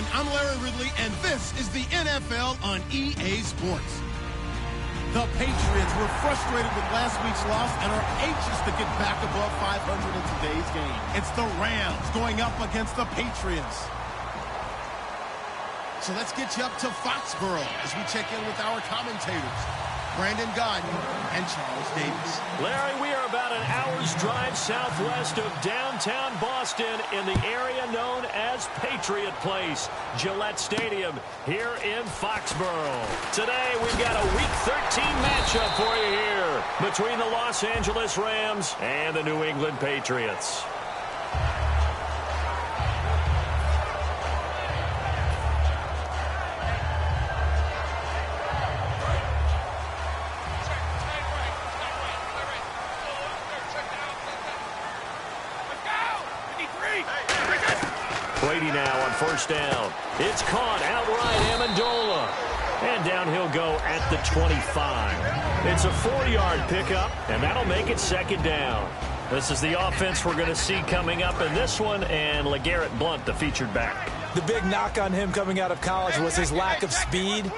everyone. I'm Larry Ridley, and this is the NFL on EA Sports. The Patriots were frustrated with last week's loss and are anxious to get back above 500 in today's game. It's the Rams going up against the Patriots. So let's get you up to Foxborough as we check in with our commentators, Brandon Godden and Charles Davis. Larry, we are about an hour's drive southwest of downtown Boston in the area known as Patriot Place, Gillette Stadium here in Foxborough. Today, we've got a Week 13 matchup for you here between the Los Angeles Rams and the New England Patriots. Brady now on first down. It's caught outright, Amendola. And down he'll go at the 25. It's a 4-yard pickup, and that'll make it second down. This is the offense we're going to see coming up in this one, and LeGarrette Blount, the featured back. The big knock on him coming out of college was his lack of speed,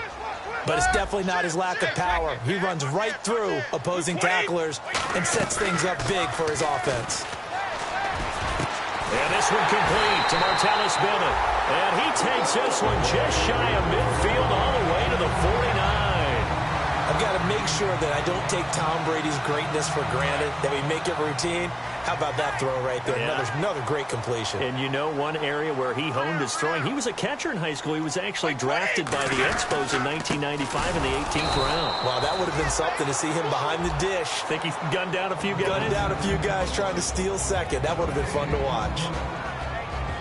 but it's definitely not his lack of power. He runs right through opposing tacklers and sets things up big for his offense. And this one complete to Martellus Bennett. And he takes this one just shy of midfield all the way to the 49. I've got to make sure that I don't take Tom Brady's greatness for granted, that we make it routine. How about that throw right there? Yeah. Another great completion. And you know one area where he honed his throwing, he was a catcher in high school. He was actually drafted by the Expos in 1995 in the 18th round. Wow, that would have been something to see him behind the dish. Think he gunned down a few guys? Gunned down a few guys trying to steal second. That would have been fun to watch.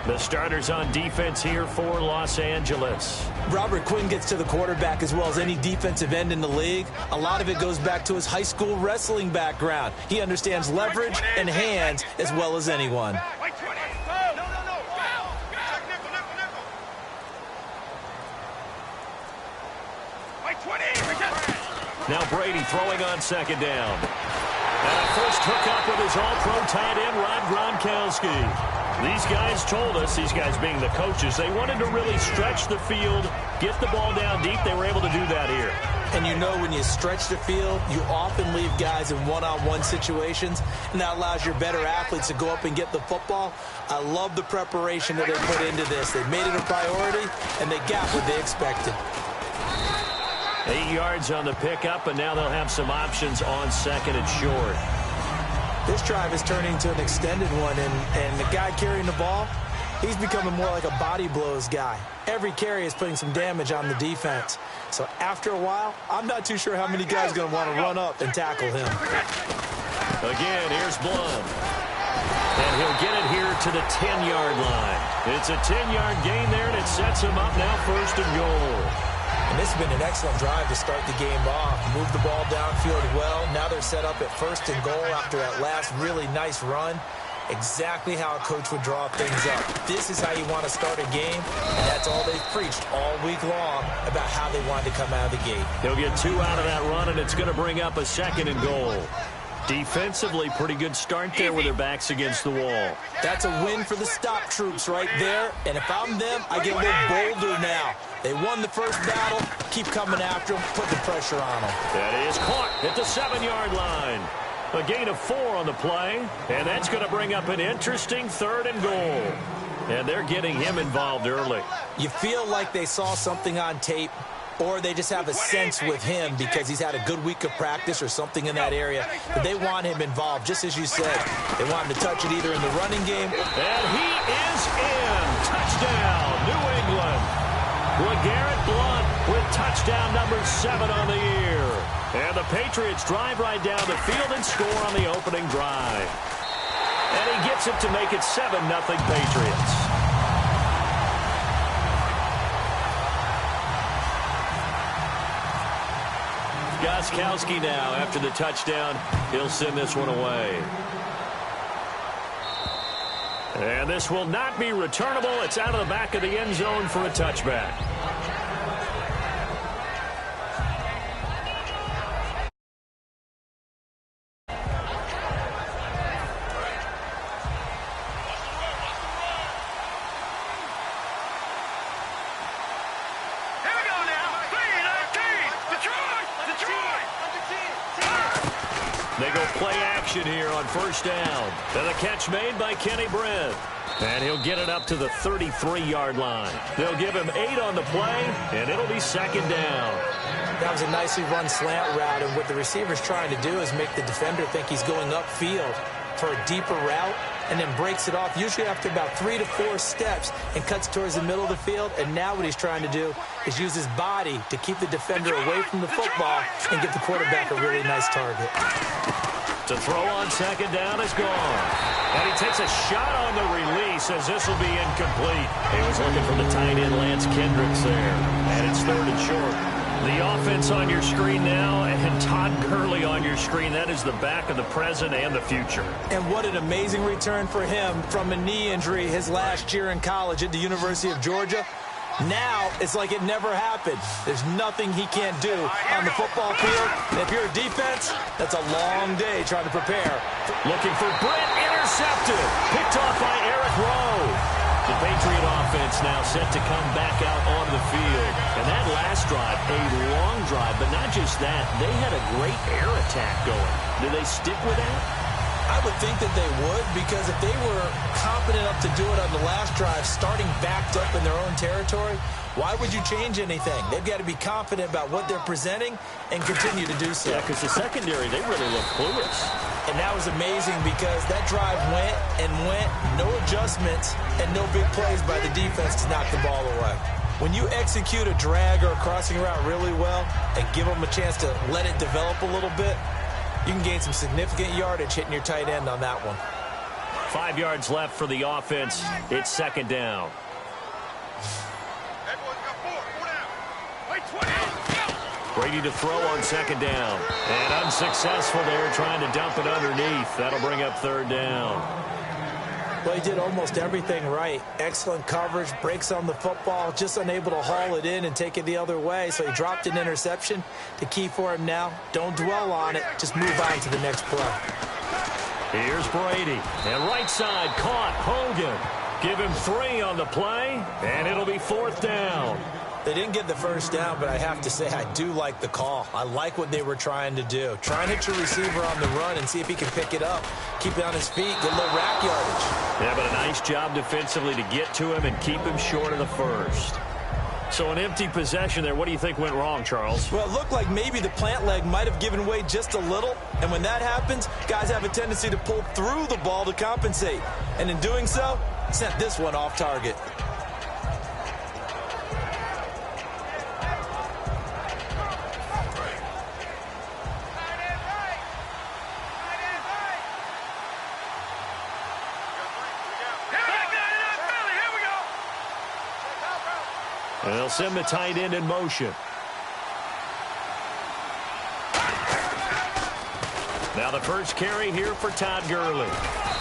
The starters on defense here for Los Angeles. Robert Quinn gets to the quarterback as well as any defensive end in the league. A lot of it goes back to his high school wrestling background. He understands leverage and hands as well as anyone. Now Brady throwing on second down. And a first hookup with his all-pro tight end, Rob Gronkowski. These guys told us, these guys being the coaches, they wanted to really stretch the field, get the ball down deep. They were able to do that here. And you know when you stretch the field, you often leave guys in one-on-one situations, and that allows your better athletes to go up and get the football. I love the preparation that they put into this. They made it a priority, and they got what they expected. 8 yards on the pickup, and now they'll have some options on second and short. This drive is turning to an extended one, and the guy carrying the ball, he's becoming more like a body blows guy. Every carry is putting some damage on the defense. So after a while, I'm not too sure how many guys are going to want to run up and tackle him. Again, here's Blount. And he'll get it here to the 10-yard line. It's a 10-yard gain there, and it sets him up now first and goal. And this has been an excellent drive to start the game off. Move the ball downfield well. Now they're set up at first and goal after that last really nice run. Exactly how a coach would draw things up. This is how you want to start a game, and that's all they've preached all week long about how they wanted to come out of the gate. They'll get 2 out of that run, and it's going to bring up a second and goal. Defensively, pretty good start there with their backs against the wall. That's a win for the stop troops right there. And if I'm them, I get a little bolder now. They won the first battle. Keep coming after them. Put the pressure on them. That is caught at the 7-yard line. A gain of 4 on the play. And that's going to bring up an interesting third and goal. And they're getting him involved early. You feel like they saw something on tape, or they just have a sense with him because he's had a good week of practice or something in that area. But they want him involved, just as you said. They want him to touch it either in the running game. And he is in. Touchdown, New England. LeGarrette Blount with touchdown number 7 on the year. And the Patriots drive right down the field and score on the opening drive. And he gets it to make it 7-0 Patriots. Gostkowski now after the touchdown. He'll send this one away. And this will not be returnable. It's out of the back of the end zone for a touchback. They go play action here on first down. And the catch made by Kenny Brent. And he'll get it up to the 33-yard line. They'll give him 8 on the play, and it'll be second down. That was a nicely run slant route, and what the receiver's trying to do is make the defender think he's going upfield for a deeper route, and then breaks it off, usually after about 3 to 4 steps, and cuts towards the middle of the field. And now what he's trying to do is use his body to keep the defender away from the football and give the quarterback a really nice target. To throw on second down is gone. And he takes a shot on the release as this will be incomplete. He was looking for the tight end Lance Kendricks there. And it's third and short. The offense on your screen now, and Todd Gurley on your screen. That is the back of the present and the future. And what an amazing return for him from a knee injury his last year in college at the University of Georgia. Now it's like it never happened. There's nothing he can't do on the football field. And if you're a defense, that's a long day trying to prepare. Looking for Brent, intercepted. Picked off by Eric Rowe. The Patriot offense now set to come back out onto the field. And that last drive, a long drive, but not just that. They had a great air attack going. Do they stick with that? I would think that they would, because if they were confident enough to do it on the last drive, starting backed up in their own territory, why would you change anything? They've got to be confident about what they're presenting and continue to do so. Yeah, because the secondary, they really look clueless. And that was amazing because that drive went and went, no adjustments, and no big plays by the defense to knock the ball away. When you execute a drag or a crossing route really well and give them a chance to let it develop a little bit, you can gain some significant yardage hitting your tight end on that one. 5 yards left for the offense. It's second down. Brady to throw on second down. And unsuccessful there, trying to dump it underneath. That'll bring up third down. Well, he did almost everything right. Excellent coverage, breaks on the football, just unable to haul it in and take it the other way. So he dropped an interception. The key for him now, don't dwell on it. Just move on to the next play. Here's Brady. And right side caught. Hogan. Give him 3 on the play, and it'll be fourth down. They didn't get the first down, but I have to say I do like the call. I like what they were trying to do. Try and hit your receiver on the run and see if he can pick it up. Keep it on his feet. Get a little rack yardage. Yeah, but a nice job defensively to get to him and keep him short of the first. So an empty possession there. What do you think went wrong, Charles? Well, it looked like maybe the plant leg might have given way just a little. And when that happens, guys have a tendency to pull through the ball to compensate. And in doing so, sent this one off target. And they'll send the tight end in motion. Now the first carry here for Todd Gurley.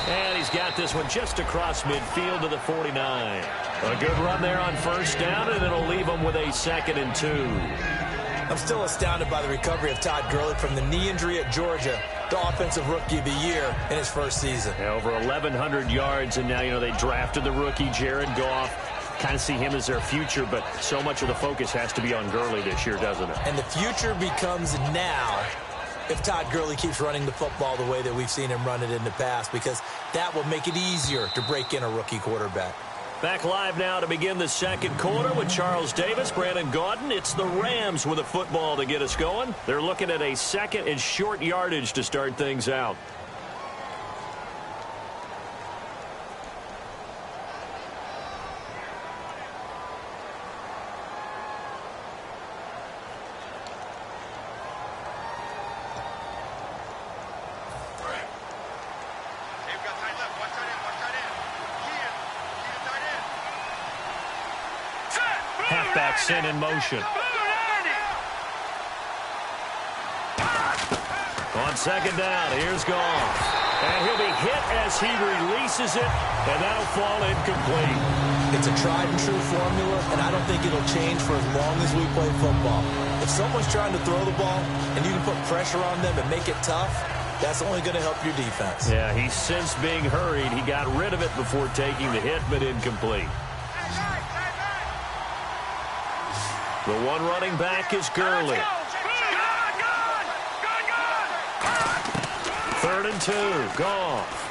And he's got this one just across midfield to the 49. A good run there on first down, and it'll leave him with a 2nd and 2. I'm still astounded by the recovery of Todd Gurley from the knee injury at Georgia, the offensive rookie of the year in his first season. Yeah, over 1,100 yards, and now, they drafted the rookie, Jared Goff. Kind of see him as their future, but so much of the focus has to be on Gurley this year, doesn't it? And the future becomes now if Todd Gurley keeps running the football the way that we've seen him run it in the past, because that will make it easier to break in a rookie quarterback. Back live now to begin the second quarter with Charles Davis, Brandon Gaudin. It's the Rams with a football to get us going. They're looking at a 2nd and short yardage to start things out. Halfback sent in motion. On second down, here's Goff. And he'll be hit as he releases it, and that'll fall incomplete. It's a tried-and-true formula, and I don't think it'll change for as long as we play football. If someone's trying to throw the ball, and you can put pressure on them and make it tough, that's only going to help your defense. Yeah, he's since being hurried. He got rid of it before taking the hit, but incomplete. The one running back is Gurley. 3rd and 2. Goff.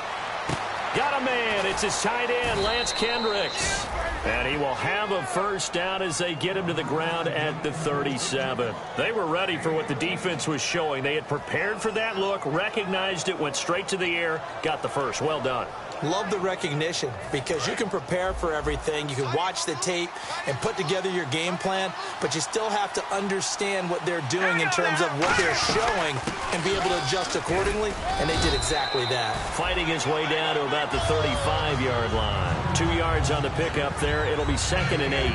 Got a man. It's his tight end, Lance Kendricks. And he will have a first down as they get him to the ground at the 37. They were ready for what the defense was showing. They had prepared for that look, recognized it, went straight to the air, got the first. Well done. Love the recognition because you can prepare for everything. You can watch the tape and put together your game plan, but you still have to understand what they're doing in terms of what they're showing and be able to adjust accordingly, and they did exactly that. Fighting his way down to about the 35-yard line. 2 yards on the pickup there. It'll be 2nd and 8.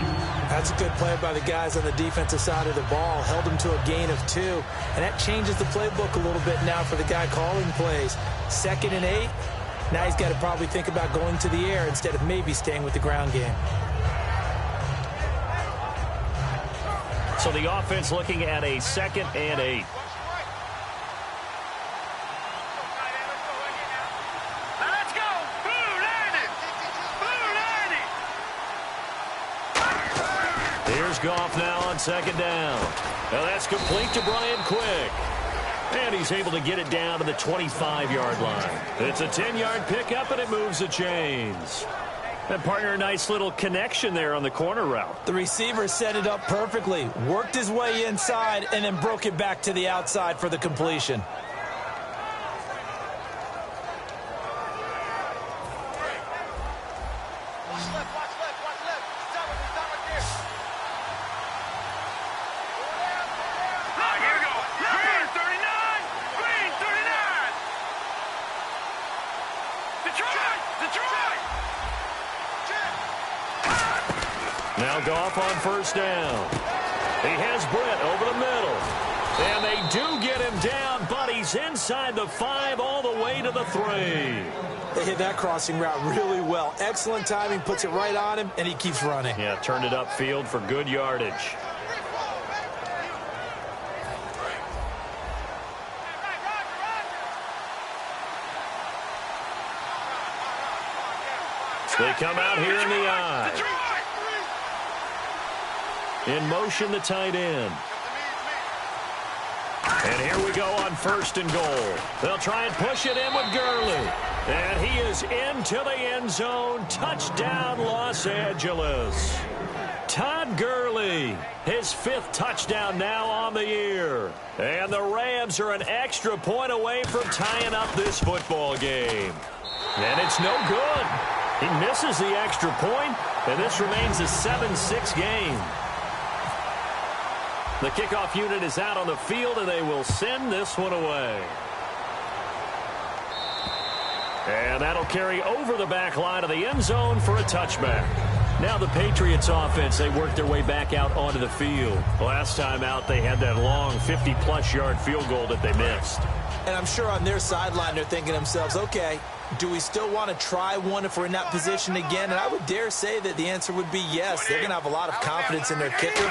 That's a good play by the guys on the defensive side of the ball. Held them to a gain of 2, and that changes the playbook a little bit now for the guy calling plays. 2nd and 8. Now he's got to probably think about going to the air instead of maybe staying with the ground game. So the offense looking at a 2nd and 8. Let's go! Here's Goff now on 2nd down. Now that's complete to Brian Quick. And he's able to get it down to the 25-yard line. It's a 10-yard pickup, and it moves the chains. And partner, a nice little connection there on the corner route. The receiver set it up perfectly, worked his way inside, and then broke it back to the outside for the completion. Now Goff on 1st down. He has Britt over the middle. And they do get him down, but he's inside the 5 all the way to the 3. They hit that crossing route really well. Excellent timing, puts it right on him, and he keeps running. Yeah, turned it upfield for good yardage. They come out here in the eye. In motion, the tight end. And here we go on 1st and goal. They'll try and push it in with Gurley. And he is into the end zone. Touchdown, Los Angeles. Todd Gurley, his 5th touchdown now on the year. And the Rams are an extra point away from tying up this football game. And it's no good. He misses the extra point, and this remains a 7-6 game. The kickoff unit is out on the field, and they will send this one away. And that'll carry over the back line of the end zone for a touchback. Now the Patriots offense, they work their way back out onto the field. Last time out, they had that long 50-plus yard field goal that they missed. And I'm sure on their sideline, they're thinking to themselves, okay, do we still want to try one if we're in that position again? And I would dare say that the answer would be yes. They're going to have a lot of confidence in their kicker.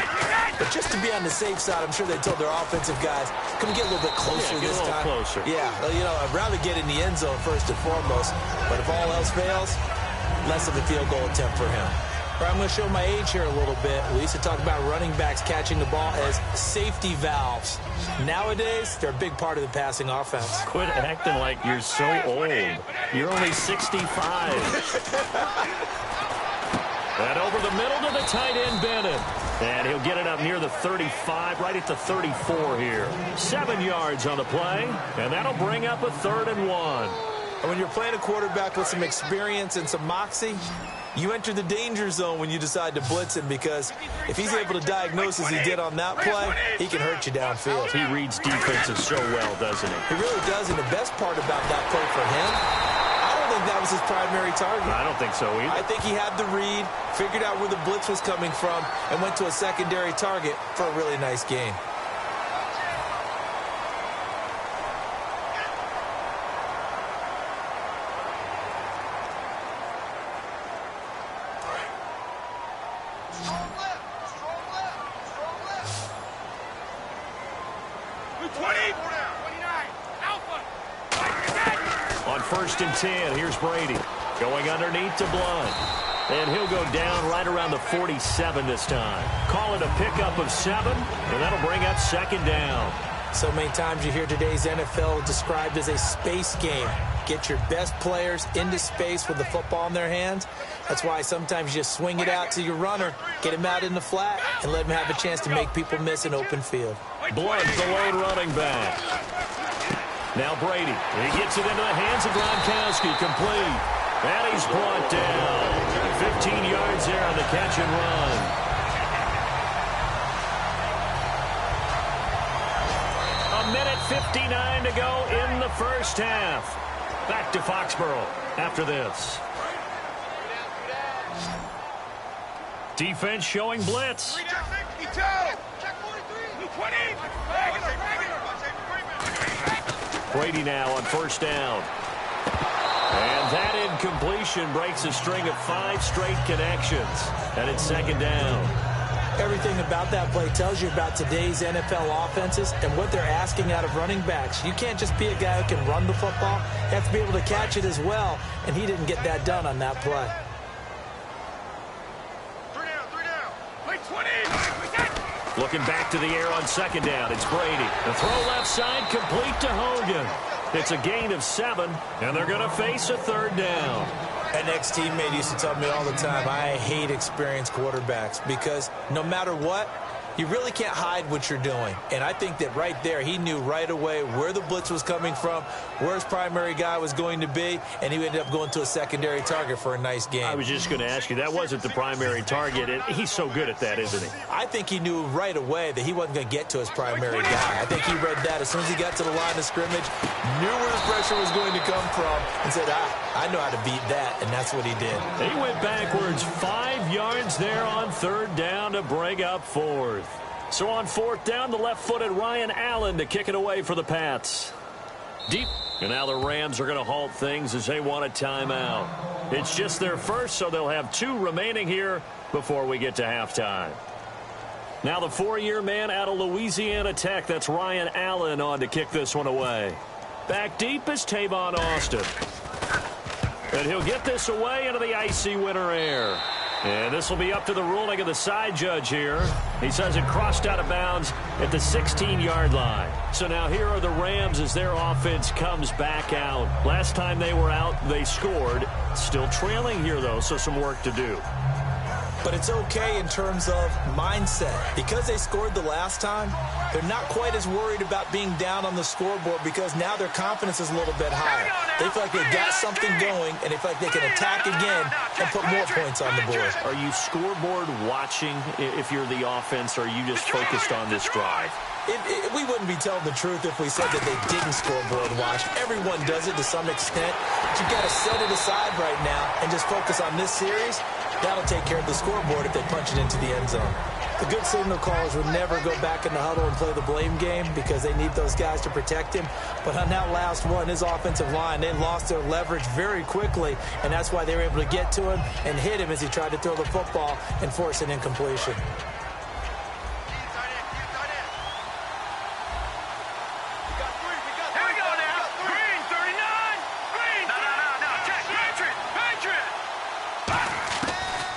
But just to be on the safe side, I'm sure they told their offensive guys, come get a little bit closer this time. Closer. Yeah, you know, I'd rather get in the end zone first and foremost. But if all else fails, less of a field goal attempt for him. All right, I'm going to show my age here a little bit. We used to talk about running backs catching the ball as safety valves. Nowadays, they're a big part of the passing offense. Quit acting like you're so old. You're only 65. And over the middle to the tight end, Bennett. And he'll get it up near the 35, right at the 34 here. 7 yards on the play, and that'll bring up a 3rd and 1. And when you're playing a quarterback with some experience and some moxie, you enter the danger zone when you decide to blitz him, because if he's able to diagnose as he did on that play, he can hurt you downfield. He reads defenses so well, doesn't he? He really does, and the best part about that play for him, I don't think that was his primary target. I don't think so either. I think he had the read, figured out where the blitz was coming from, and went to a secondary target for a really nice gain. On 1st and 10, here's Brady. Going underneath to Blunt. And he'll go down right around the 47 this time. Call it a pickup of 7, and that'll bring up 2nd down. So many times you hear today's NFL described as a space game. Get your best players into space with the football in their hands. That's why sometimes you just swing it out to your runner, get him out in the flat, and let him have a chance to make people miss an open field. Blood, the lone running back. Now Brady. He gets it into the hands of Gronkowski. Complete. And he's brought down. 15 yards there on the catch and run. A minute 59 to go in the first half. Back to Foxborough after this. Defense showing blitz. Brady now on first down. And that incompletion breaks a string of 5 straight connections. And it's second down. Everything about that play tells you about today's NFL offenses and what they're asking out of running backs. You can't just be a guy who can run the football. You have to be able to catch it as well, and he didn't get that done on that play. 3 down. Play 20. Looking back to the air on second down, it's Brady. The throw left side, complete to Hogan. It's a gain of 7, and they're going to face a third down. An ex-teammate used to tell me all the time, I hate experienced quarterbacks because no matter what, you really can't hide what you're doing. And I think that right there, he knew right away where the blitz was coming from, where his primary guy was going to be, and he ended up going to a secondary target for a nice game. I was just going to ask you, that wasn't the primary target. He's so good at that, isn't he? I think he knew right away that he wasn't going to get to his primary guy. I think he read that as soon as he got to the line of scrimmage, knew where the pressure was going to come from, and said, I know how to beat that, and that's what he did. He went backwards 5 yards there on third down to bring up fourth. So on fourth down, the left-footed Ryan Allen to kick it away for the Pats. Deep. And now the Rams are going to halt things as they want a timeout. It's just their first, so they'll have 2 remaining here before we get to halftime. Now the 4-year man out of Louisiana Tech, that's Ryan Allen on to kick this one away. Back deep is Tavon Austin. And he'll get this away into the icy winter air. And this will be up to the ruling of the side judge here. He says it crossed out of bounds at the 16-yard line. So now here are the Rams as their offense comes back out. Last time they were out, they scored. Still trailing here, though, so some work to do. But it's okay in terms of mindset. Because they scored the last time, they're not quite as worried about being down on the scoreboard because now their confidence is a little bit higher. They feel like they've got something going, and they feel like they can attack again and put more points on the board. Are you scoreboard watching if you're the offense, or are you just focused on this drive? We wouldn't be telling the truth if we said that they didn't scoreboard watch. Everyone does it to some extent. But you've got to set it aside right now and just focus on this series. That'll take care of the scoreboard if they punch it into the end zone. The good signal callers would never go back in the huddle and play the blame game because they need those guys to protect him. But on that last one, his offensive line, they lost their leverage very quickly, and that's why they were able to get to him and hit him as he tried to throw the football and force an incompletion.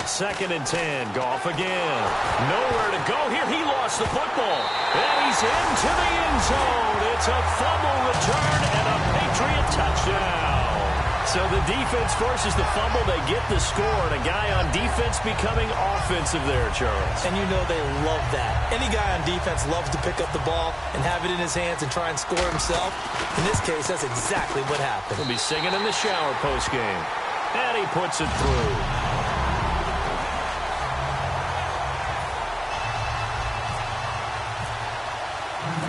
Second and 10. Goff again. Nowhere to go here. He lost the football. And he's into the end zone. It's a fumble return and a Patriot touchdown. So the defense forces the fumble. They get the score. And a guy on defense becoming offensive there, Charles. And you know they love that. Any guy on defense loves to pick up the ball and have it in his hands and try and score himself. In this case, that's exactly what happened. He'll be singing in the shower postgame. And he puts it through.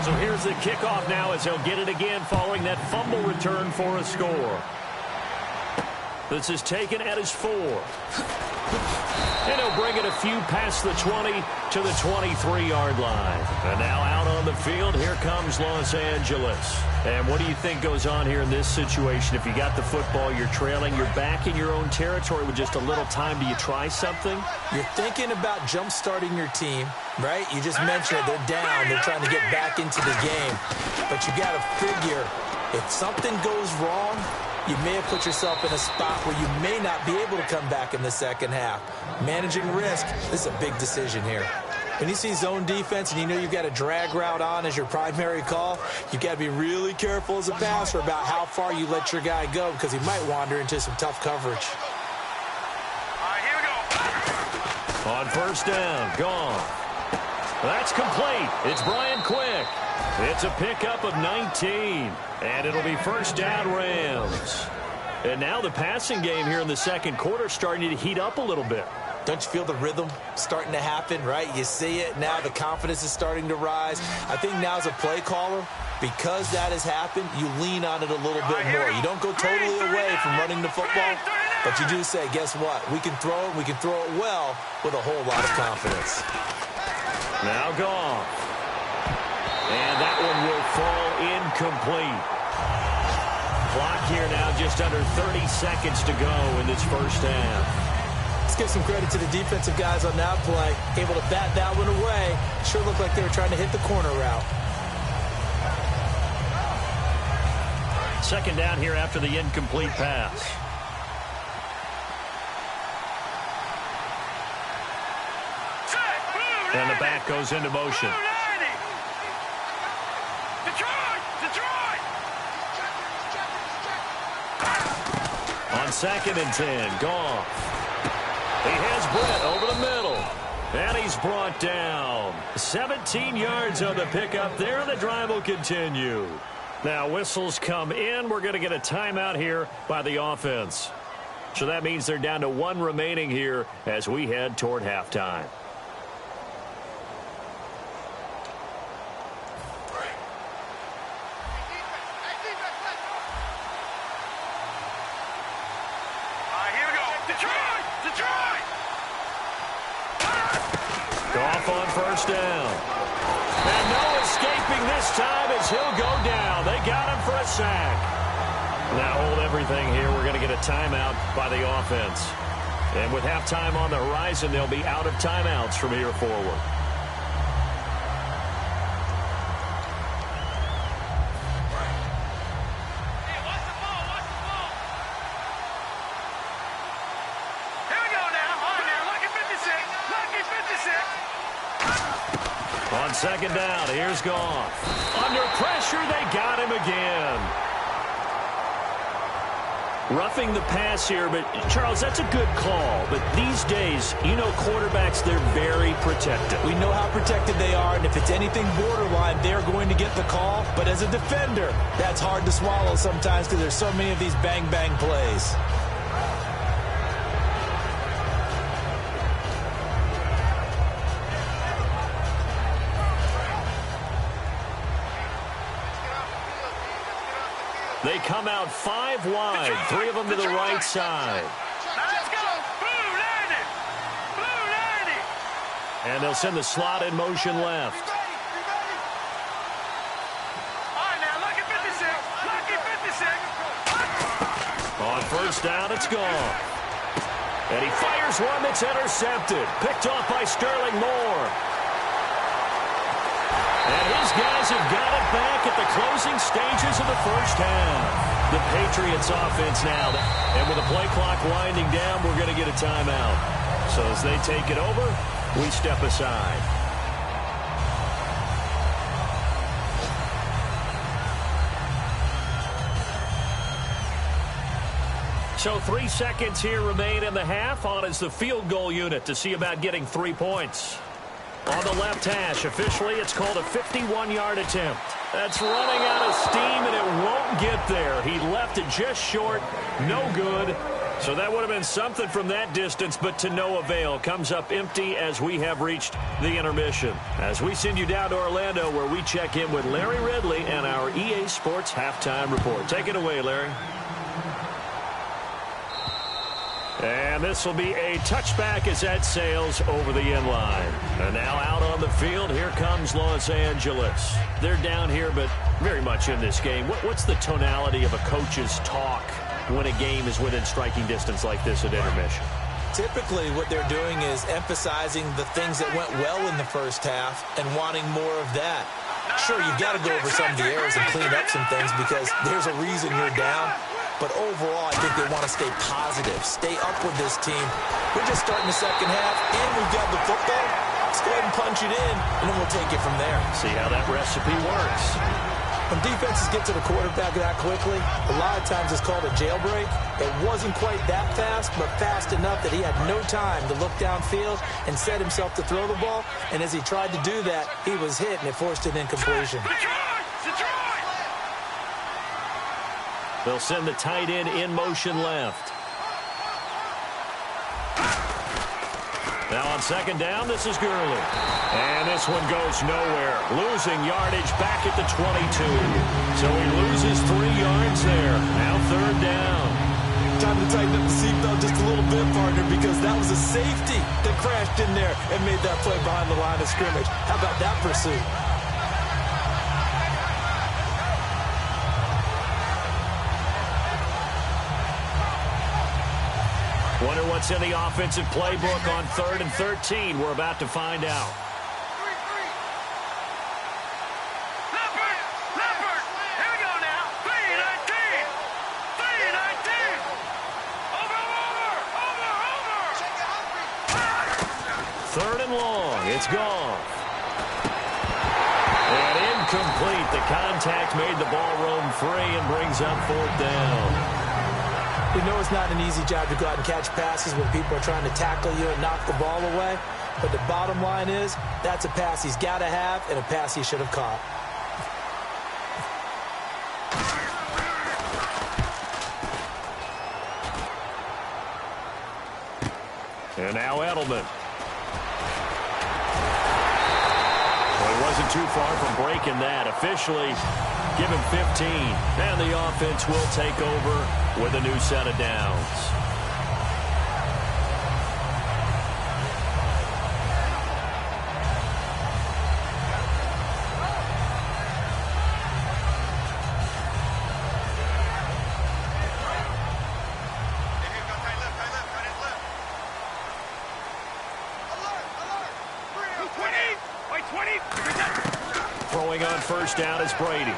So here's the kickoff now as he'll get it again following that fumble return for a score. This is taken at his 4. And he'll bring it a few past the 20 to the 23-yard line. And now out on the field, here comes Los Angeles. And what do you think goes on here in this situation? If you got the football, you're trailing, you're back in your own territory with just a little time. Do you try something? You're thinking about jump-starting your team, right? You just mentioned it. They're down. They're trying to get back into the game. But you got to figure, if something goes wrong, you may have put yourself in a spot where you may not be able to come back in the second half. Managing risk, this is a big decision here. When you see zone defense and you know you've got a drag route on as your primary call, you've got to be really careful as a passer about how far you let your guy go because he might wander into some tough coverage. All right, here we go. On first down, gone. That's complete. It's Brian Quick. It's a pickup of 19, and it'll be first down Rams. And now the passing game here in the second quarter starting to heat up a little bit. Don't you feel the rhythm starting to happen, right? You see it now. The confidence is starting to rise. I think now as a play caller, because that has happened, you lean on it a little bit more. You don't go totally away from running the football, but you do say, guess what? We can throw it. We can throw it well with a whole lot of confidence. Now gone. And that one will fall incomplete. Clock here now just under 30 seconds to go in this first half. Let's give some credit to the defensive guys on that play. Able to bat that one away. Sure looked like they were trying to hit the corner route. Second down here after the incomplete pass. And the back goes into motion. On 2nd and 10, Goff. He has Brett over the middle. And he's brought down. 17 yards on the pickup there. The drive will continue. Now whistles come in. We're going to get a timeout here by the offense. So that means they're down to 1 remaining here as we head toward halftime. Goff on first down. And no escaping this time as he'll go down. They got him for a sack. Now hold everything here. We're going to get a timeout by the offense. And with halftime on the horizon, they'll be out of timeouts from here forward. On 2nd down, here's Goff. Under pressure, they got him again. Roughing the pass here, but Charles, that's a good call. But these days, you know quarterbacks, they're very protected. We know how protected they are, and if it's anything borderline, they're going to get the call. But as a defender, that's hard to swallow sometimes because there's so many of these bang-bang plays. They come out 5 wide, 3 of them to the right side. Let's go. Blue landed. Blue landed. And they'll send the slot in motion left. All right, now, lucky 56. Lucky 56. On first down, it's gone. And he fires one that's intercepted. Picked off by Sterling Moore. And his guys have got it back at the closing stages of the first half. The Patriots offense now. And with the play clock winding down, we're going to get a timeout. So as they take it over, we step aside. So 3 seconds here remain in the half. On is the field goal unit to see about getting 3 points. On the left hash, officially, it's called a 51-yard attempt. That's running out of steam, and it won't get there. He left it just short. No good. So that would have been something from that distance, but to no avail. Comes up empty as we have reached the intermission. As we send you down to Orlando, where we check in with Larry Ridley and our EA Sports Halftime Report. Take it away, Larry. And this will be a touchback as that sails over the end line. And now out on the field, here comes Los Angeles. They're down here, but very much in this game. What's the tonality of a coach's talk when a game is within striking distance like this at intermission? Typically, what they're doing is emphasizing the things that went well in the first half and wanting more of that. Sure, you've got to go over some of the errors and clean up some things because there's a reason you're down. But overall, I think they want to stay positive, stay up with this team. We're just starting the second half, and we've got the football. Let's go ahead and punch it in, and then we'll take it from there. See how that recipe works. When defenses get to the quarterback that quickly, a lot of times it's called a jailbreak. It wasn't quite that fast, but fast enough that he had no time to look downfield and set himself to throw the ball. And as he tried to do that, he was hit, and it forced an incompletion. They'll send the tight end in motion left. Now on second down, this is Gurley. And this one goes nowhere. Losing yardage back at the 22. So he loses 3 yards there. Now third down. Time to tighten up the seatbelt just a little bit, partner, because that was a safety that crashed in there and made that play behind the line of scrimmage. How about that pursuit? Wonder what's in the offensive playbook on 3rd and 13. We're about to find out. Leopard, here we go now. 3-19. 3-19. Over. 3rd and long. It's gone. And incomplete. The contact made the ball roam free and brings up 4th down. You know it's not an easy job to go out and catch passes when people are trying to tackle you and knock the ball away. But the bottom line is, that's a pass he's got to have and a pass he should have caught. And now Edelman. Well, he wasn't too far from breaking that. Officially, give him 15. And the offense will take over with a new set of downs. Throwing on first down is Brady.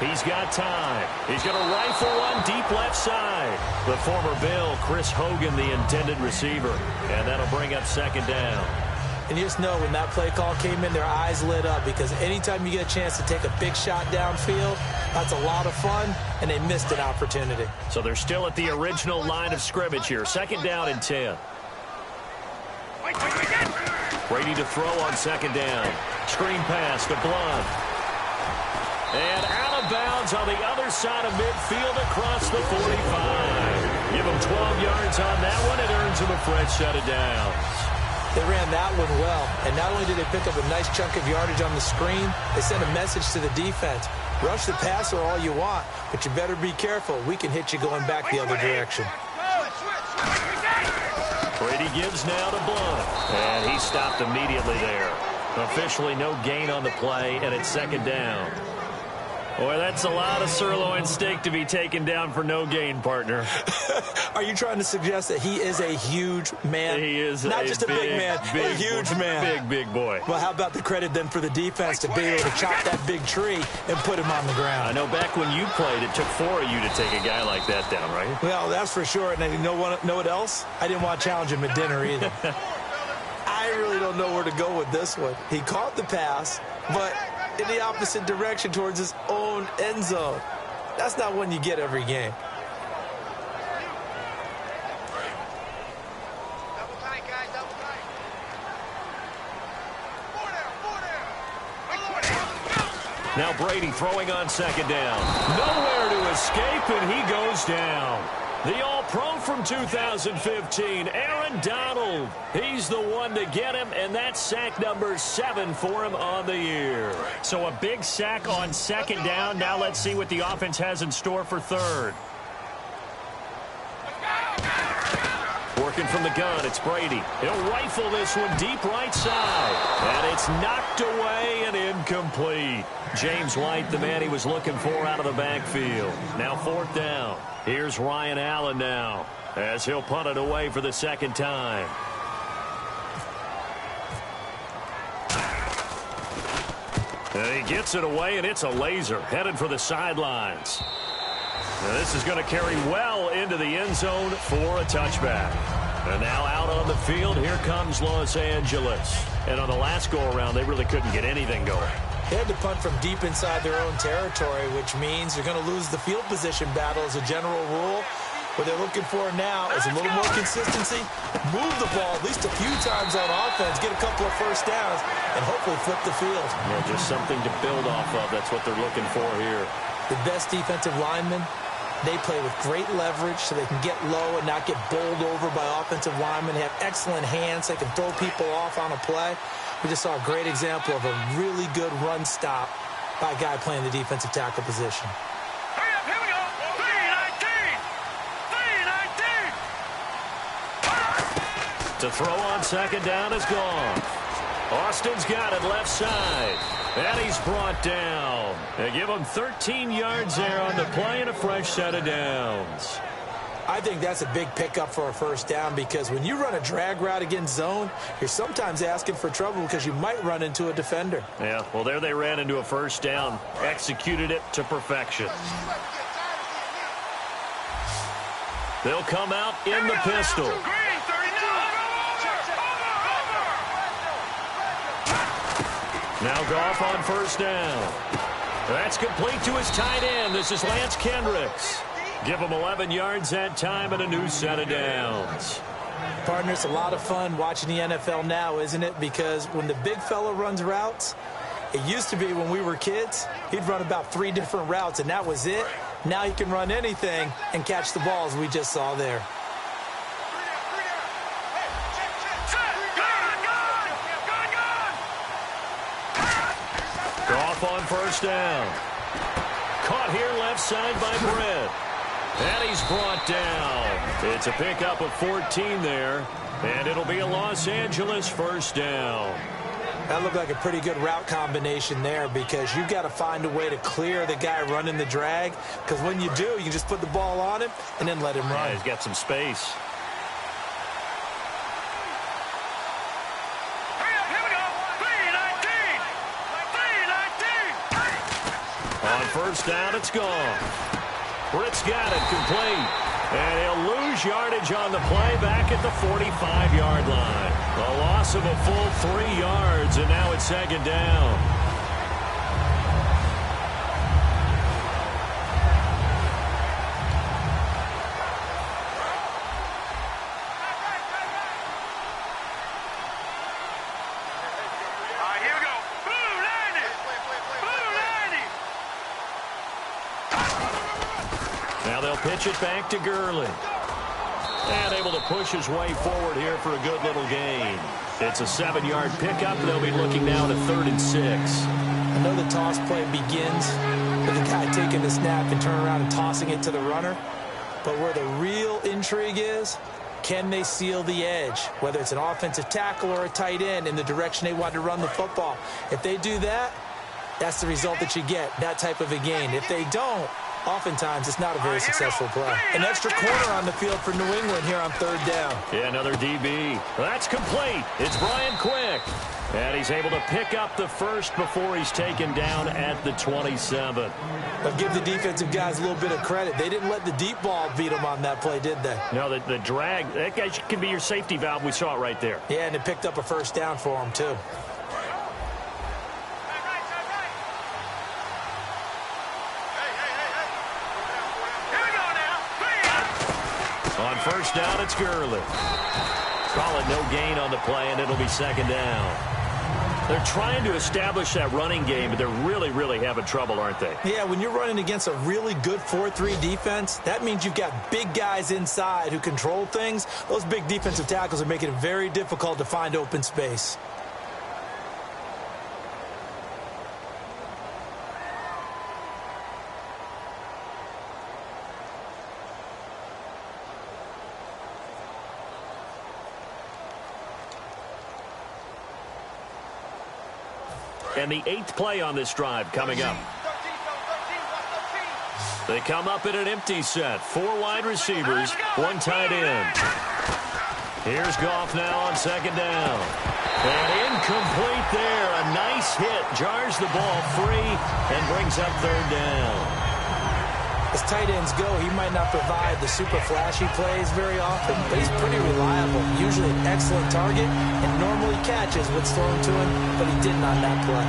He's got time. He's going to rifle one deep left side. The former Bill, Chris Hogan, the intended receiver. And that'll bring up second down. And you just know when that play call came in, their eyes lit up, because anytime you get a chance to take a big shot downfield, that's a lot of fun, and they missed an opportunity. So they're still at the original line of scrimmage here. Second down and 10. Brady to throw on second down. Screen pass to Blunt. And out of bounds on the other side of midfield across the 45. Give him 12 yards on that one. It earns him a fresh set of downs. They ran that one well, and not only did they pick up a nice chunk of yardage on the screen, they sent a message to the defense. Rush the passer all you want, but you better be careful. We can hit you going back the other direction. Brady gives now to Blunt, and he stopped immediately there. Officially no gain on the play, and it's second down. Boy, that's a lot of sirloin steak to be taken down for no gain, partner. Are you trying to suggest that he is a huge man? He is not just a big man, a huge man. Big boy. Well, how about the credit then for the defense to be able to chop that big tree and put him on the ground? I know back when you played, it took 4 of you to take a guy like that down, right? Well, that's for sure. And you know what else? I didn't want to challenge him at dinner either. I really don't know where to go with this one. He caught the pass, but in the opposite direction towards his own end zone. That's not one you get every game. Double tight, guys, double tight. Now Brady throwing on second down. Nowhere to escape, and he goes down. The All-Pro from 2015, Aaron Donald. He's the one to get him, and that's sack number 7 for him on the year. So a big sack on second down. Now let's see what the offense has in store for third. Working from the gun, it's Brady. He'll rifle this one deep right side. And it's knocked away and incomplete. James White, the man he was looking for out of the backfield. Now fourth down. Here's Ryan Allen now, as he'll punt it away for the second time. And he gets it away, and it's a laser, headed for the sidelines. Now this is going to carry well into the end zone for a touchback. And now out on the field, here comes Los Angeles. And on the last go-around, they really couldn't get anything going. They had to punt from deep inside their own territory, which means they're going to lose the field position battle as a general rule. What they're looking for now is a little more consistency, move the ball at least a few times on offense, get a couple of first downs, and hopefully flip the field. Yeah, just something to build off of. That's what they're looking for here. The best defensive linemen, they play with great leverage so they can get low and not get bowled over by offensive linemen. They have excellent hands. They can throw people off on a play. We just saw a great example of a really good run stop by a guy playing the defensive tackle position. Hurry up, here we go. 3-19. 3-19. To throw on second down is gone. Austin's got it left side. And he's brought down. They give him 13 yards there on the play and a fresh set of downs. I think that's a big pickup for a first down because when you run a drag route against zone, you're sometimes asking for trouble because you might run into a defender. Yeah, well, there they ran into a first down. Executed it to perfection. They'll come out in the pistol. Green, 39. Now Goff on first down. That's complete to his tight end. This is Lance Kendricks. Give him 11 yards that time and a new set of downs. Partner, it's a lot of fun watching the NFL now, isn't it? Because when the big fella runs routes, it used to be when we were kids, he'd run about 3 different routes, and that was it. Now he can run anything and catch the balls we just saw there. Goff on first down. Caught here left side by Brett. And he's brought down. It's a pickup of 14 there. And it'll be a Los Angeles first down. That looked like a pretty good route combination there because you've got to find a way to clear the guy running the drag. Because when you do, you can just put the ball on him and then let him run. Yeah, he's got some space. On first down, it's gone. Britt's got it complete. And he'll lose yardage on the play back at the 45-yard line. A loss of a full 3 yards, and now it's second down. Pitch it back to Gurley. And able to push his way forward here for a good little gain. It's a 7-yard pickup. They'll be looking now to 3rd and 6. I know the toss play begins with the guy taking the snap and turning around and tossing it to the runner. But where the real intrigue is, can they seal the edge? Whether it's an offensive tackle or a tight end in the direction they want to run the football. If they do that, that's the result that you get, that type of a gain. If they don't, oftentimes it's not a very successful play. An extra corner on the field for New England here on 3rd down. Yeah, another DB. That's complete. It's Brian Quick. And he's able to pick up the first before he's taken down at the 27. But give the defensive guys a little bit of credit. They didn't let the deep ball beat them on that play, did they? No, the drag, that guy can be your safety valve. We saw it right there. Yeah, and it picked up a first down for him, too. On first down, it's Gurley. Call it no gain on the play, and it'll be second down. They're trying to establish that running game, but they're really having trouble, aren't they? Yeah, when you're running against a really good 4-3 defense, that means you've got big guys inside who control things. Those big defensive tackles are making it very difficult to find open space. And the 8th play on this drive coming up. They come up in an empty set. 4 wide receivers, 1 tight end. Here's Goff now on second down. And incomplete there. A nice hit. Jars the ball free and brings up 3rd down. As tight ends go, he might not provide the super flashy plays very often, but he's pretty reliable, usually an excellent target, and normally catches what's thrown to him, but he didn't on that play.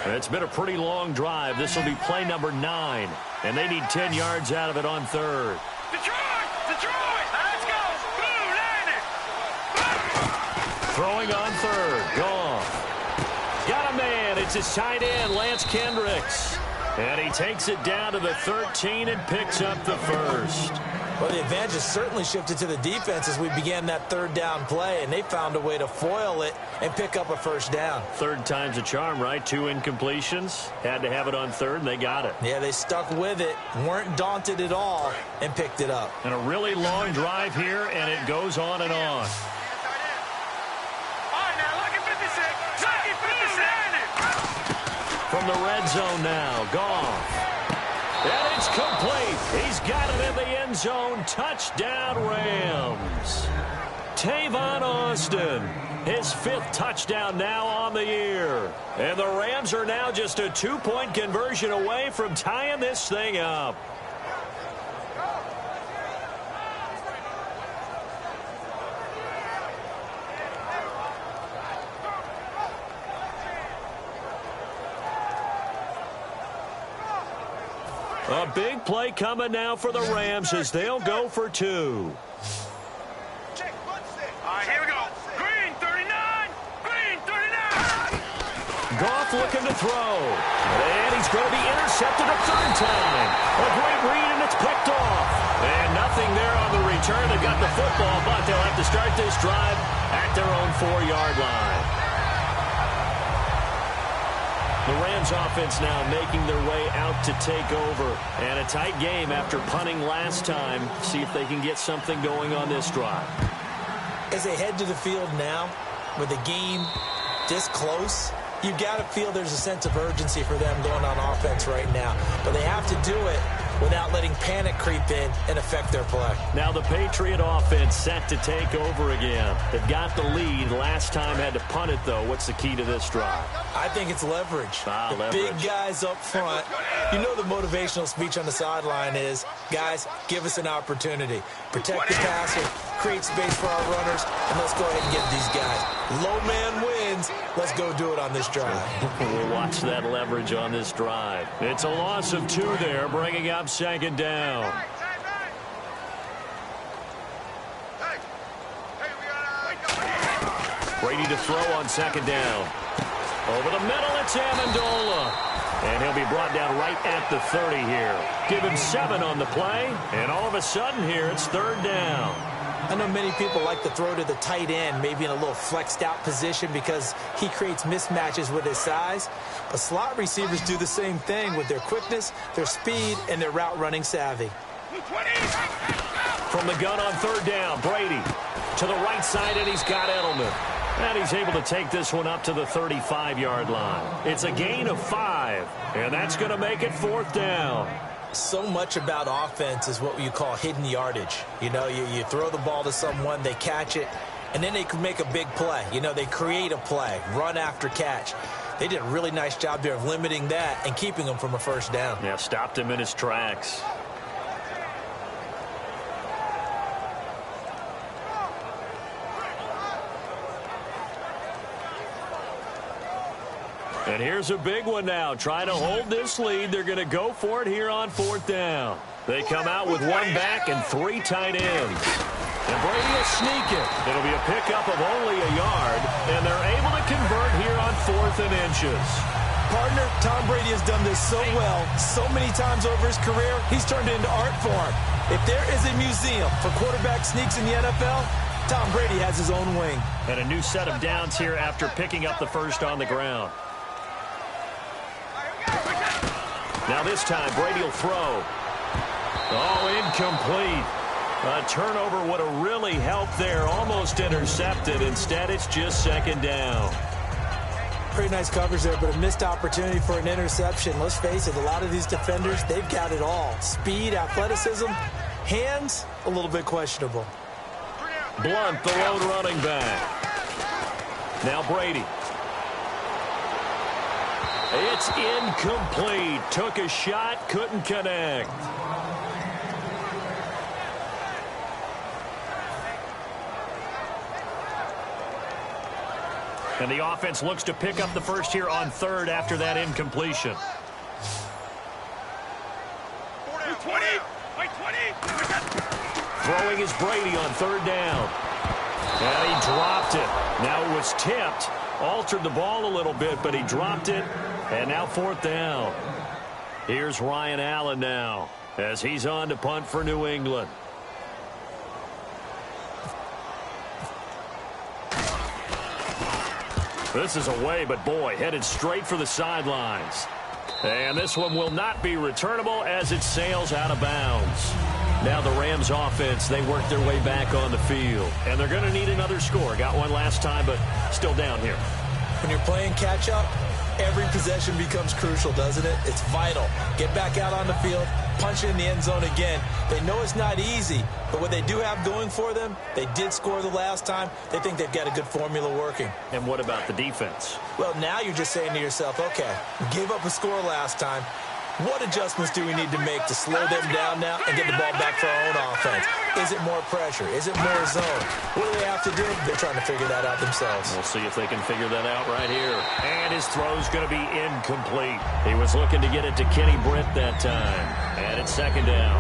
It's been a pretty long drive. This will be play number 9, and they need 10 yards out of it on third. Detroit! Detroit! Let's go! Blue landed! Throwing on third. Goff. Got a man. It's his tight end, Lance Kendricks. And he takes it down to the 13 and picks up the first. Well, the advantage has certainly shifted to the defense as we began that third down play, and they found a way to foil it and pick up a first down. Third time's a charm, right? 2 incompletions. Had to have it on third, and they got it. Yeah, they stuck with it, weren't daunted at all, and picked it up. And a really long drive here, and it goes on and on. All right, now look at 56. Look at 56. From the red zone now, Goff. And it's complete. He's got it in the end zone. Touchdown, Rams. Tavon Austin, his 5th touchdown now on the year. And the Rams are now just a 2-point conversion away from tying this thing up. A big play coming now for the Rams as they'll go for 2. All right, here we go. Green 39. Green 39. Goff looking to throw. And he's going to be intercepted a 3rd time. A great read, and it's picked off. And nothing there on the return. They got the football, but they'll have to start this drive at their own 4-yard line. The Rams offense now making their way out to take over. And a tight game after punting last time. See if they can get something going on this drive. As they head to the field now, with the game this close, you've got to feel there's a sense of urgency for them going on offense right now. But they have to do it without letting panic creep in and affect their play. Now the Patriot offense set to take over again. They've got the lead. Last time had to punt it, though. What's the key to this drive? I think it's leverage. The Leverage. big guys up front. You know the motivational speech on the sideline is, guys, give us an opportunity. Protect the passer, create space for our runners, and let's go ahead and get these guys. Low man wins. Let's go do it on this drive. We'll watch that leverage on this drive. It's a loss of 2 there, bringing up 2nd down. Brady to throw on 2nd down. Over the middle, it's Amendola. And he'll be brought down right at the 30 here. Give him 7 on the play, and all of a sudden here, it's 3rd down. I know many people like to throw to the tight end, maybe in a little flexed out position because he creates mismatches with his size. But slot receivers do the same thing with their quickness, their speed, and their route running savvy. From the gun on 3rd down, Brady to the right side, and he's got Edelman. And he's able to take this one up to the 35-yard line. It's a gain of 5, and that's going to make it 4th down. So much about offense is what you call hidden yardage. You know, you throw the ball to someone, they catch it, and then they can make a big play. You know, they create a play, run after catch. They did a really nice job there of limiting that and keeping him from a 1st down. Yeah, stopped him in his tracks. And here's a big one now. Trying to hold this lead. They're going to go for it here on 4th down. They come out with 1 back and 3 tight ends. And Brady will sneak it. It'll be a pickup of only a yard. And they're able to convert here on 4th and inches. Partner, Tom Brady has done this so well, so many times over his career, he's turned it into art form. If there is a museum for quarterback sneaks in the NFL, Tom Brady has his own wing. And a new set of downs here after picking up the first on the ground. Now this time, Brady will throw. Oh, incomplete. A turnover would have really helped there. Almost intercepted. Instead, it's just 2nd down. Pretty nice coverage there, but a missed opportunity for an interception. Let's face it, a lot of these defenders, they've got it all. Speed, athleticism, Hands, a little bit questionable. Blunt, the lone running back. Now Brady. It's incomplete. Took a shot, couldn't connect. And the offense looks to pick up the first here on third after that incompletion. Throwing is Brady on third down. And he dropped it. Now it was tipped. Altered the ball a little bit, but he dropped it. And now fourth down. Here's Ryan Allen now as he's on to punt for New England. This is away, but boy, headed straight for the sidelines. And this one will not be returnable as it sails out of bounds. Now the Rams offense, they work their way back on the field. And they're going to need another score. Got one last time, but still down here. When you're playing catch-up, every possession becomes crucial, doesn't it? It's vital. Get back out on the field, punch it in the end zone again. They know it's not easy, but what they do have going for them, they did score the last time. They think they've got a good formula working. And what about the defense? Well, now you're just saying to yourself, okay, we gave up a score last time. What adjustments do we need to make to slow them down now and get the ball back for our own offense? Is it more pressure? Is it more zone? What do they have to do? They're trying to figure that out themselves. We'll see if they can figure that out right here. And his throw's going to be incomplete. He was looking to get it to Kenny Britt that time. And it's second down.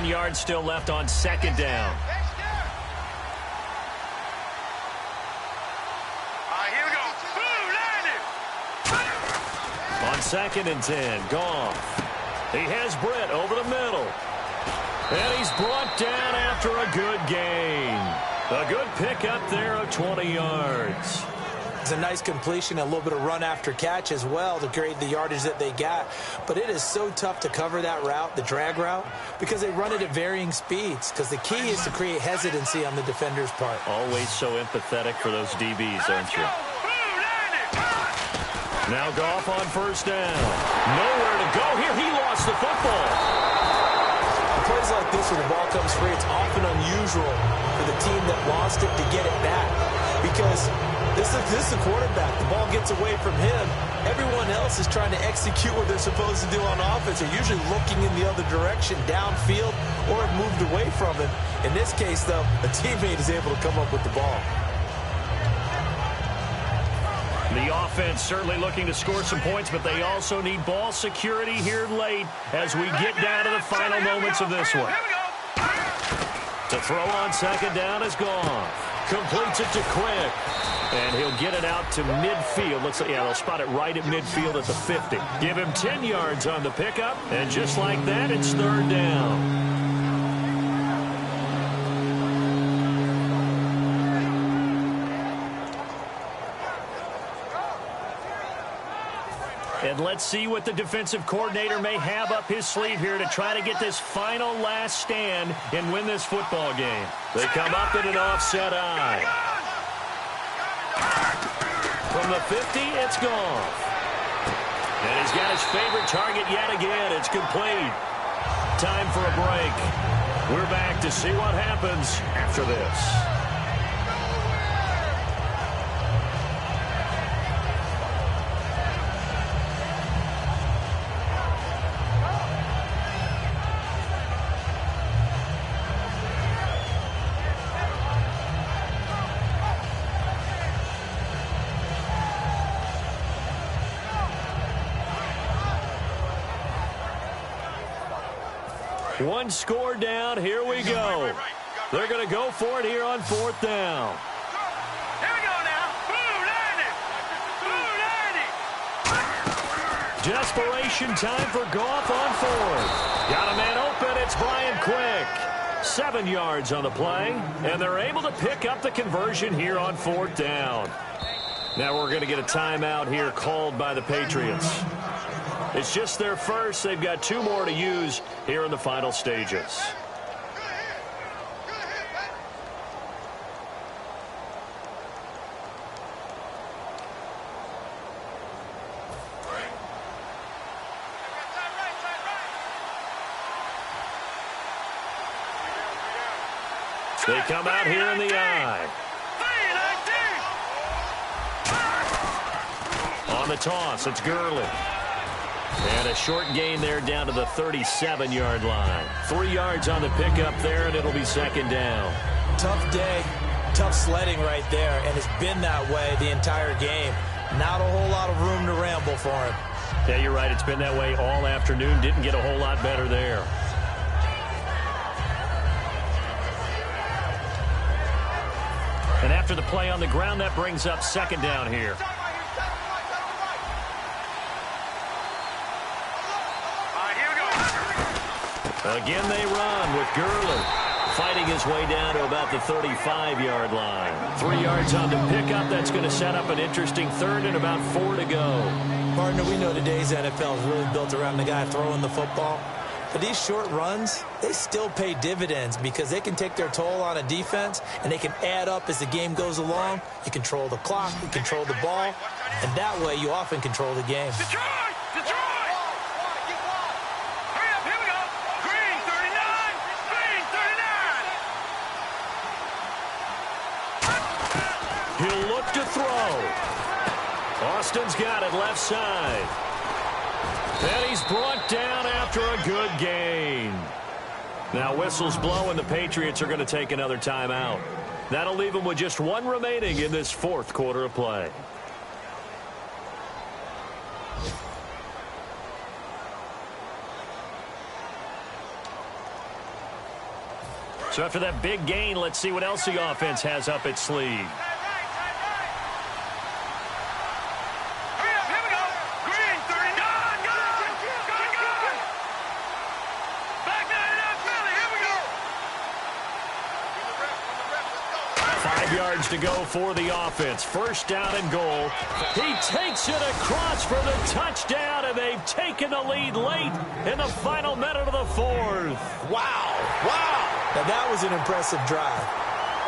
Yards still left on second down. Here we go. On second and 10, Goff. He has Britt over the middle. And he's brought down after a good gain. A good pickup there of 20 yards. It's a nice completion, a little bit of run after catch as well to create the yardage that they got. But it is so tough to cover that route, the drag route, because they run it at varying speeds. Because the key is to create hesitancy on the defender's part. Always so empathetic for those DBs, aren't you? Now Goff on first down. Nowhere to go here. He lost the football. In plays like this where the ball comes free, it's often unusual for the team that lost it to get it back. Because this is the quarterback. The ball gets away from him. Everyone else is trying to execute what they're supposed to do on offense. They're usually looking in the other direction, downfield, or have moved away from him. In this case, though, a teammate is able to come up with the ball. The offense certainly looking to score some points, but they also need ball security here late as we get down to the final moments of this one. To throw on second down is Goff. Completes it to Quick. And he'll get it out to midfield. Looks like, yeah, they'll spot it right at midfield at the 50. Give him 10 yards on the pickup. And just like that, it's third down. And let's see what the defensive coordinator may have up his sleeve here to try to get this final last stand and win this football game. They come up in an offset eye. From the 50, it's Goff. And he's got his favorite target yet again. It's complete. Time for a break. We're back to see what happens after this. One score down. Here we go. They're going to go for it here on fourth down. Here we go now. Desperation time for Goff on fourth. Got a man open. It's Brian Quick. 7 yards on the play, and they're able to pick up the conversion here on 4th down. Now we're going to get a timeout here called by the Patriots. It's just their first. They've got 2 more to use here in the final stages. They come out here in the I. On the toss, it's Gurley. And a short gain there down to the 37-yard line. 3 yards on the pickup there, and it'll be 2nd down. Tough day, tough sledding right there, and it's been that way the entire game. Not a whole lot of room to ramble for him. Yeah, you're right. It's been that way all afternoon. Didn't get a whole lot better there. And after the play on the ground, that brings up 2nd down here. Again, they run with Gurley fighting his way down to about the 35-yard line. 3 yards on the pickup. That's going to set up an interesting 3rd and about 4 to go. Partner, we know today's NFL is really built around the guy throwing the football. But these short runs, they still pay dividends because they can take their toll on a defense, and they can add up as the game goes along. You control the clock, you control the ball, and that way you often control the game. Detroit! Hurry up, here we go. Green 39, Green 39. He'll look to throw. Austin's got it left side. And he's brought down after a good gain. Now whistles blow, and the Patriots are going to take another timeout. That'll leave them with just 1 remaining in this 4th quarter of play. So after that big gain, let's see what else the offense has up its sleeve. Here we go. Green 39. Go. Back to Philly. Here we go. 5 yards to go for the offense. 1st down and goal. He takes it across for the touchdown, and they've taken the lead late in the final minute of the 4th. Wow. Now, that was an impressive drive.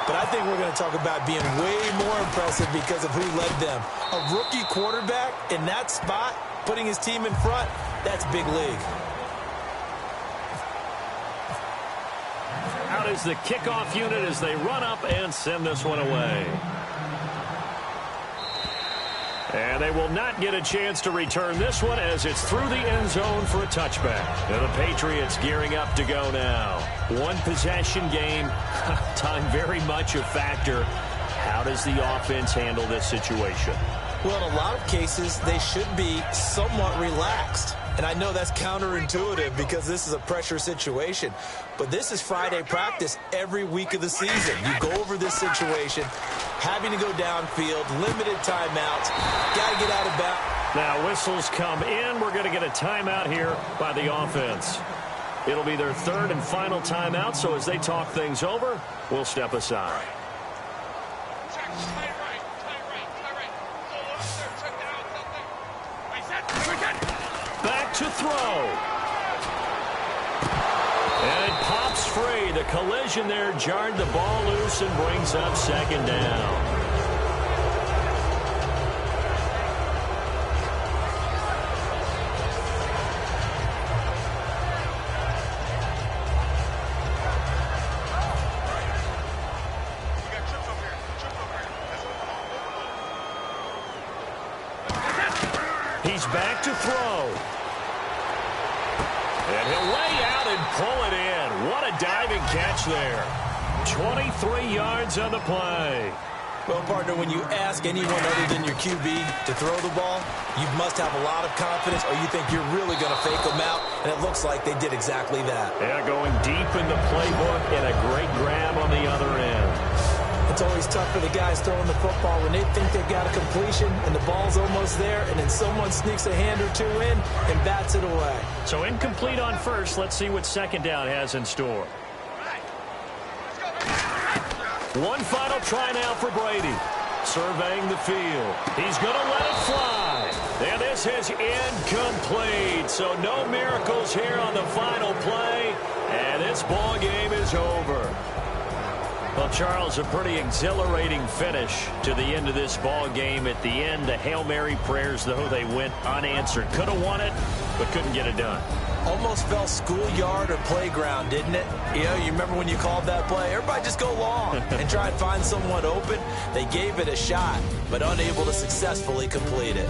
But I think we're going to talk about being way more impressive because of who led them. A rookie quarterback in that spot, putting his team in front, that's big league. Out is the kickoff unit as they run up and send this one away. And they will not get a chance to return this one as it's through the end zone for a touchback. And the Patriots gearing up to go now. 1 possession game. Time very much a factor. How does the offense handle this situation? Well, in a lot of cases, they should be somewhat relaxed. And I know that's counterintuitive because this is a pressure situation. But this is Friday practice every week of the season. You go over this situation, having to go downfield, limited timeouts, got to get out of bounds. Now whistles come in. We're going to get a timeout here by the offense. It'll be their 3rd and final timeout, so as they talk things over, we'll step aside. Back to throw. And it pops free. The collision there jarred the ball loose and brings up 2nd down. He's back to throw. And he'll lay out and pull it in. What a diving catch there. 23 yards on the play. Well, partner, when you ask anyone other than your QB to throw the ball, you must have a lot of confidence or you think you're really going to fake them out, and it looks like they did exactly that. Yeah, going deep in the playbook and a great grab on the other end. It's always tough for the guys throwing the football when they think they've got a completion and the ball's almost there, and then someone sneaks a hand or two in and bats it away. So incomplete on first. Let's see what second down has in store. One final try now for Brady. Surveying the field. He's going to let it fly. And this is incomplete. So no miracles here on the final play. And this ball game is over. Well, Charles, a pretty exhilarating finish to the end of this ball game. At the end, the Hail Mary prayers, though, they went unanswered. Could have won it, but couldn't get it done. Almost felt schoolyard or playground, didn't it? You remember when you called that play? Everybody just go long and try and find someone open. They gave it a shot, but unable to successfully complete it.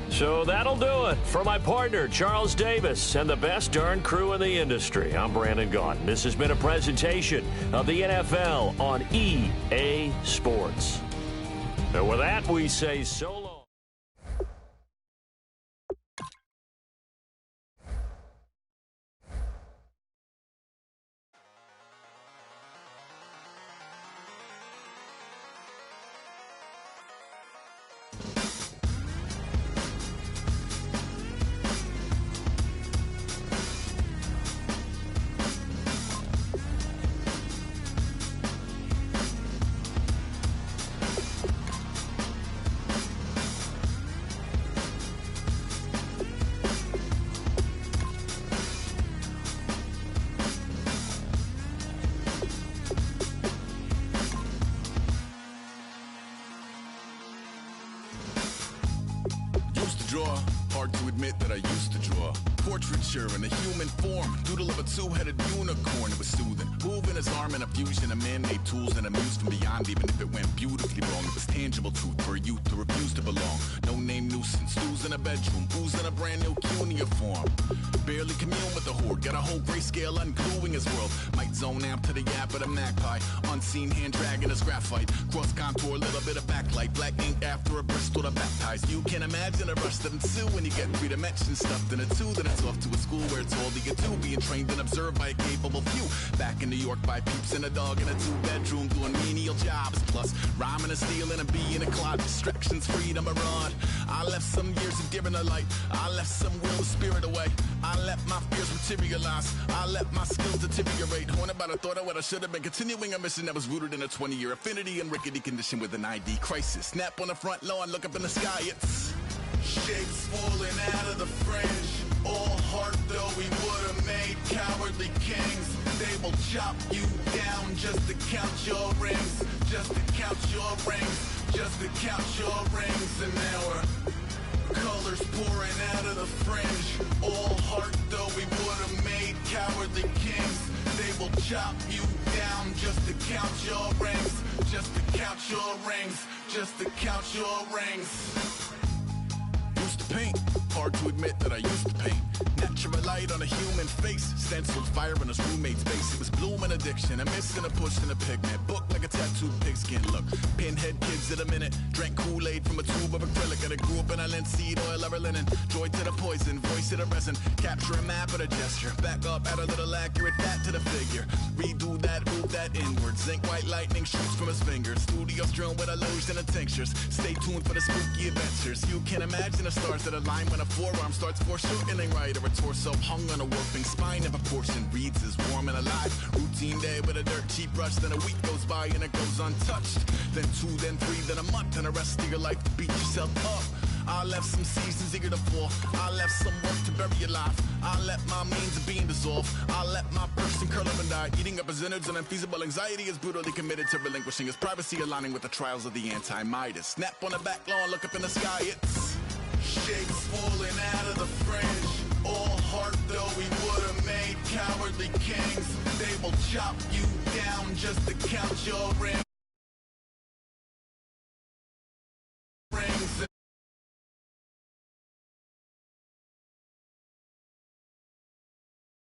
So that'll do it for my partner, Charles Davis, and the best darn crew in the industry. I'm Brandon Gaudin. This has been a presentation of the NFL on EA Sports. And with that, we say so long. Hard to admit that I used to draw portraiture in a human form, doodle of a two-headed unicorn. It was soothing, moving his arm in a fusion of man-made tools and amused from beyond. Even if it went beautifully wrong, it was tangible truth for a youth to refuse to belong. No name nuisance, stews in a bedroom, booze in a brand new cuneiform. Barely commune with the horde, got a whole grayscale ungluing his world. Might zone amp to the yap of the magpie, unseen hand dragging his graphite. Cross contour, little bit of backlight, black ink after a Bristol to baptize. You can imagine a rush that ensue when you get three dimensions stuffed in a two. Then it's off to a school where it's all you get to, being trained and observed by a capable few. Back in New York by peeps and a dog in a two-bedroom doing menial jobs. Plus rhyming and stealing and being a clod, distractions, freedom, a rod. I left some years of giving a light, I left some will of spirit away. I let my fears materialize, I let my skills deteriorate. Haunted by the thought of what I should have been, continuing a mission that was rooted in a 20-year affinity and rickety condition with an ID crisis. Snap on the front lawn, look up in the sky, it's shapes falling out of the fringe. All heart though we would have made cowardly kings. They will chop you down just to count your rings, just to count your rings, just to count your rings. And now we're colors pouring out of the fringe. All heart though we would have made cowardly kings. They will chop you down just to count your rings, just to count your rings, just to count your rings. Used to paint, hard to admit that I used to paint. Natural light on a human face, stenciled fire in his roommate's face. It was blooming addiction, a miss and a push and a pigment. Book like a tattooed pigskin look. Pinhead kids in a minute, drank Kool-Aid from a tube of acrylic. And I grew up in a linseed oil ever linen. Joy to the poison, voice to the resin. Capture a map of a gesture, back up, add a little accurate that to the figure. Redo that, move that inward. Zinc white lightning shoots from his fingers. Studio strewn with illusion and tinctures. Stay tuned for the spooky adventures. You can imagine the stars that align when a forearm starts foreshortening right, or a torso hung on a warping spine of a portion reads as warm and alive. Routine day with a dirt cheap brush, then a week goes by and it goes untouched. Then 2, then 3, then a month, and the rest of your life to beat yourself up. I left some seasons eager to fall, I left some work to bury your life. I let my means of being dissolve, I let my person curl up and die. Eating up his innards and unfeasible anxiety is brutally committed to relinquishing his privacy, aligning with the trials of the anti-Midas. Snap on the back lawn, look up in the sky, it's shapes falling out of the fringe. All heart though we would have made cowardly kings. They will chop you down just to count your rings.